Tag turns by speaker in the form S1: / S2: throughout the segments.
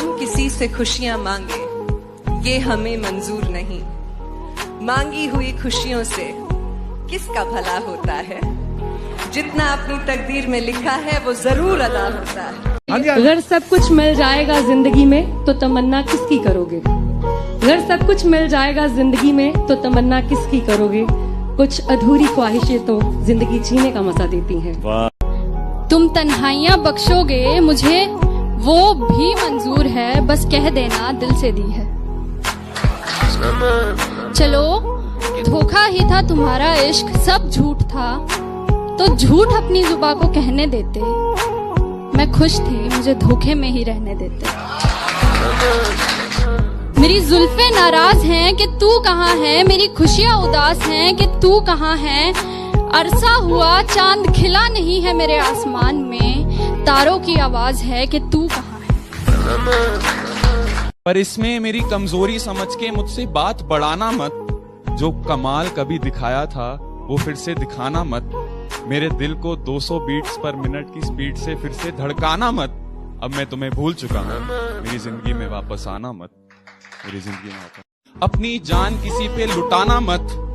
S1: हम किसी से खुशियां मांगे, ये हमें मंजूर नहीं। मांगी हुई खुशियों से किसका भला होता है? जितना अपनी तकदीर में लिखा है वो जरूर अदा होता है।
S2: अगर सब कुछ मिल जाएगा जिंदगी में तो तमन्ना किसकी करोगे? अगर सब कुछ मिल जाएगा जिंदगी में तो तमन्ना किसकी करोगे? कुछ अधूरी ख्वाहिशें तो जिंदगी जीने का मजा देती हैं।
S3: तुम तन्हाइयां बख्शोगे मुझे वो भी मंजूर है, बस कह देना दिल से दी है। चलो धोखा ही था तुम्हारा इश्क, सब झूठ था तो झूठ अपनी जुबां को कहने देते। मैं खुश थी, मुझे धोखे में ही रहने देते। मेरी जुल्फे नाराज हैं कि तू कहाँ है, मेरी खुशियाँ उदास हैं कि तू कहाँ है। अरसा हुआ चांद खिला नहीं है मेरे आसमान में, तारों की आवाज है कि तू कहाँ है।
S4: पर इसमें मेरी कमजोरी समझ के मुझसे बात बढ़ाना मत। जो कमाल कभी दिखाया था वो फिर से दिखाना मत। मेरे दिल को 200 बीट्स पर मिनट की स्पीड से फिर से धड़काना मत। अब मैं तुम्हें भूल चुका हूँ, मेरी जिंदगी में वापस आना मत। मेरी जिंदगी में वापस अपनी जान किसी पे लुटाना मत।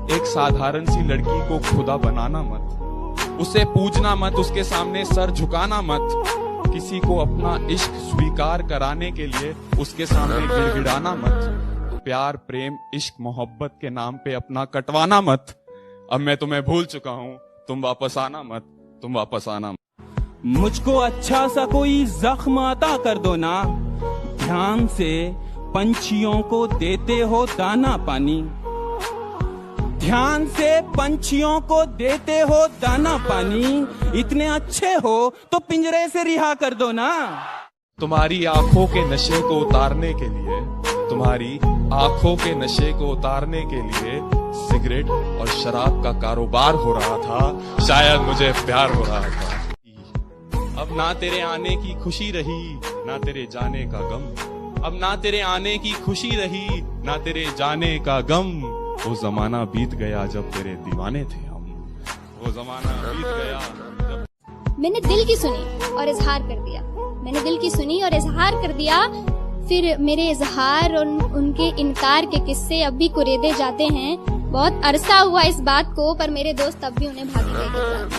S4: एक साधारण सी लड़की को खुदा बनाना मत। उसे पूजना मत, उसके सामने सर झुकाना मत। किसी को अपना इश्क स्वीकार कराने के लिए उसके सामने गिड़गिड़ाना मत। प्यार प्रेम इश्क मोहब्बत के नाम पे अपना कटवाना मत। अब मैं तुम्हें भूल चुका हूँ, तुम वापस आना मत, तुम वापस आना मत।
S5: मुझको अच्छा सा कोई जख्म अता कर दो ना। ध्यान से पंछियों को देते हो दाना पानी। ध्यान से पंछियों को देते हो दाना पानी। इतने अच्छे हो तो पिंजरे से रिहा कर दो ना।
S4: तुम्हारी आंखों के नशे को उतारने के लिए, तुम्हारी आंखों के नशे को उतारने के लिए सिगरेट और शराब का कारोबार हो रहा था। शायद मुझे प्यार हो रहा था। अब ना तेरे आने की खुशी रही, ना तेरे जाने का गम। अब ना तेरे आने की खुशी रही, ना तेरे जाने का गम। वो जमाना बीत गया जब तेरे दीवाने थे हम। वो जमाना बीत गया जब...
S3: मैंने दिल की सुनी और इजहार कर दिया। मैंने दिल की सुनी और इजहार कर दिया। फिर मेरे इजहार और उनके इनकार के किस्से अब भी कुरेदे जाते हैं। बहुत अरसा हुआ इस बात को, पर मेरे दोस्त अब भी उन्हें भागी लेके जाते।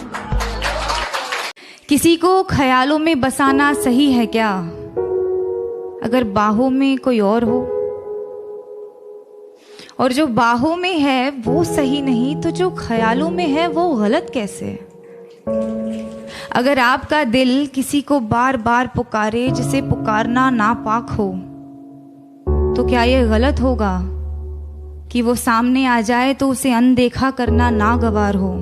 S6: किसी को ख्यालों में बसाना सही है क्या? अगर बाहों में कोई और हो, और जो बाहों में है वो सही नहीं तो जो ख्यालों में है वो गलत कैसे? अगर आपका दिल किसी को बार बार पुकारे जिसे पुकारना नापाक हो, तो क्या ये गलत होगा कि वो सामने आ जाए तो उसे अनदेखा करना नागवार हो?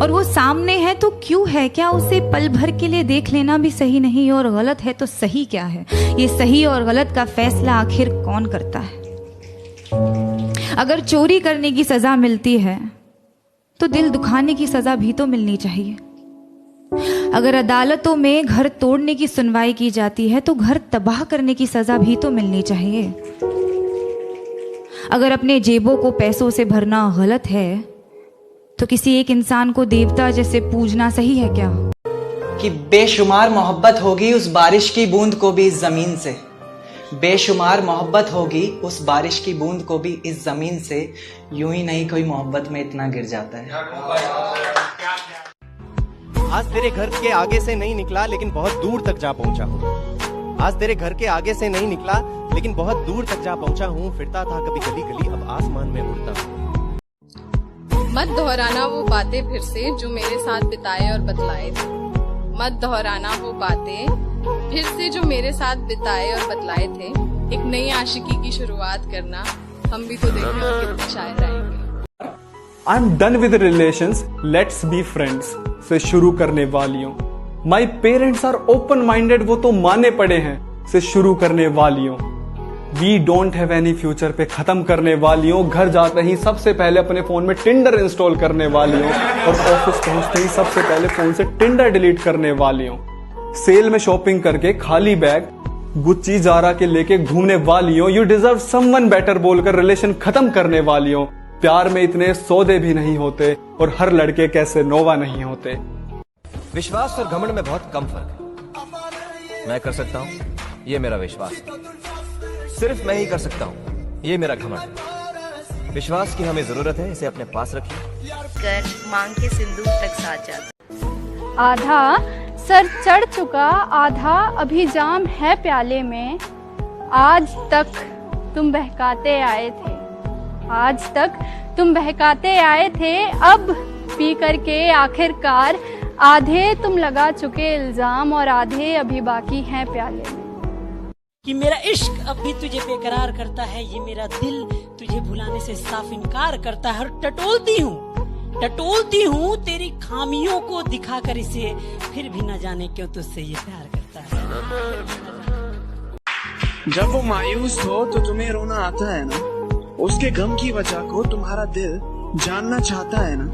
S6: और वो सामने है तो क्यों है? क्या उसे पल भर के लिए देख लेना भी सही नहीं? और गलत है तो सही क्या है? ये सही और गलत का फैसला आखिर कौन करता है? अगर चोरी करने की सजा मिलती है तो दिल दुखाने की सजा भी तो मिलनी चाहिए। अगर अदालतों में घर तोड़ने की सुनवाई की जाती है तो घर तबाह करने की सजा भी तो मिलनी चाहिए। अगर अपने जेबों को पैसों से भरना गलत है तो किसी एक इंसान को देवता जैसे पूजना सही है क्या?
S7: कि बेशुमार मोहब्बत होगी उस बारिश की बूंद को भी इस जमीन से। बेशुमार मोहब्बत होगी उस बारिश की बूंद को भी इस जमीन से। यूं ही नहीं कोई मोहब्बत में इतना गिर जाता है।
S8: आज तेरे घर के आगे से नहीं निकला लेकिन बहुत दूर तक जा पहुंचा हूँ। आज तेरे घर के आगे से नहीं निकला लेकिन बहुत दूर तक जा पहुंचा हूँ। फिरता था कभी गली गली, अब आसमान में उड़ता हूँ।
S9: मत दोहराना वो बातें फिर से जो मेरे साथ बिताए और बतलाए थे। मत दोहराना वो बातें फिर से जो मेरे साथ बिताए और बतलाए थे। एक नई आशिकी की शुरुआत करना, हम भी तो देखें और कितने शायर आएंगे।
S10: I am done with relations, let's be friends से शुरू करने वालियों। My parents are open minded, वो तो माने पड़े हैं से शुरू करने वालियों। We don't have any future पे खत्म करने वालियों। घर जाते ही सबसे पहले अपने फोन में टिंडर इंस्टॉल करने वालियों और ऑफिस पहुंचते ही सबसे पहले फोन से टिंडर डिलीट करने वालियों। सेल में शॉपिंग करके खाली बैग गुच्ची जारा के लेके घूमने वालियों। यू डिजर्व समवन बेटर बोलकर रिलेशन खत्म करने वालियों। प्यार में इतने सौदे भी नहीं होते और हर लड़के कैसे नोवा नहीं होते।
S8: विश्वास और घमंड में बहुत कम फर्क है। मैं कर सकता हूँ,
S11: ये मेरा विश्वास है। सिर्फ मैं ही कर सकता हूँ, ये मेरा घमंड। विश्वास की हमें जरूरत है, इसे अपने पास रखिए।
S12: कर मांग के सिंदूर तक साथ जाता।
S13: आधा सर चढ़ चुका, आधा अभी जाम है प्याले में। आज तक तुम बहकाते आए थे, आज तक तुम बहकाते आए थे। अब पी करके आखिरकार आधे तुम लगा चुके इल्जाम और आधे अभी बाकी हैं प्याले में।
S14: कि मेरा इश्क अब भी तुझे बेकरार करता है, ये मेरा दिल तुझे भुलाने से साफ इनकार करता है। और टटोलती हूँ तेरी खामियों को दिखाकर इसे, फिर भी न जाने क्यों तुझसे ये प्यार करता है।
S15: जब वो मायूस हो तो तुम्हें रोना आता है ना, उसके गम की वजह को तुम्हारा दिल जानना चाहता है ना।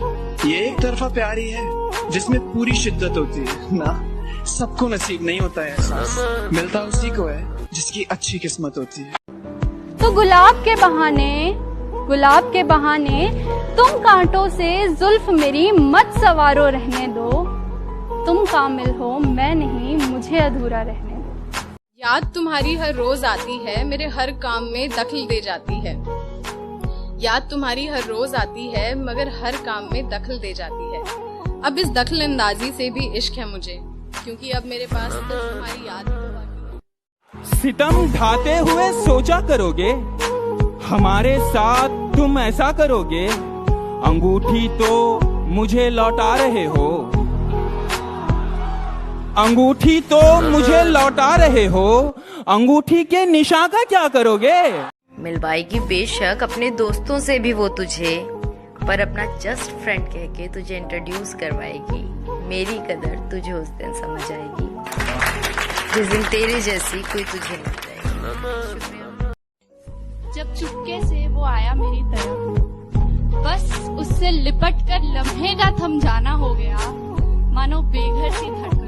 S15: ये एक तरफा प्यारी है जिसमें पूरी शिद्दत होती है ना। सबको नसीब नहीं होता है एहसास, मिलता उसी को है जिसकी अच्छी किस्मत होती है।
S13: तो गुलाब के बहाने तुम कांटों से जुल्फ मेरी मत सवारो रहने दो। तुम कामिल हो मैं नहीं, मुझे अधूरा रहने दो।
S9: याद तुम्हारी हर रोज आती है, मेरे हर काम में दखल दे जाती है। याद तुम्हारी हर रोज आती है, मगर हर काम में दखल दे जाती है। अब इस दखल अंदाजी से भी इश्क है मुझे, क्योंकि अब मेरे पास तो तुम्हारी याद है।
S5: सितम ढाते हुए सोचा करोगे, हमारे साथ तुम ऐसा करोगे। अंगूठी तो मुझे लौटा रहे हो, अंगूठी तो मुझे लौटा रहे हो। अंगूठी के निशान का क्या करोगे?
S12: मिलवाएगी बेशक अपने दोस्तों से भी वो तुझे, पर अपना जस्ट फ्रेंड कह के तुझे इंट्रोड्यूस करवाएगी। मेरी कदर तुझे उस दिन समझ आएगी, जिस दिन तेरे जैसी कोई तुझे नहीं पाएगी।
S13: जब चुपके से वो आया मेरी तरफ, बस उससे लिपट कर लम्हे का थम जाना हो गया। मानो बेघर सी धरती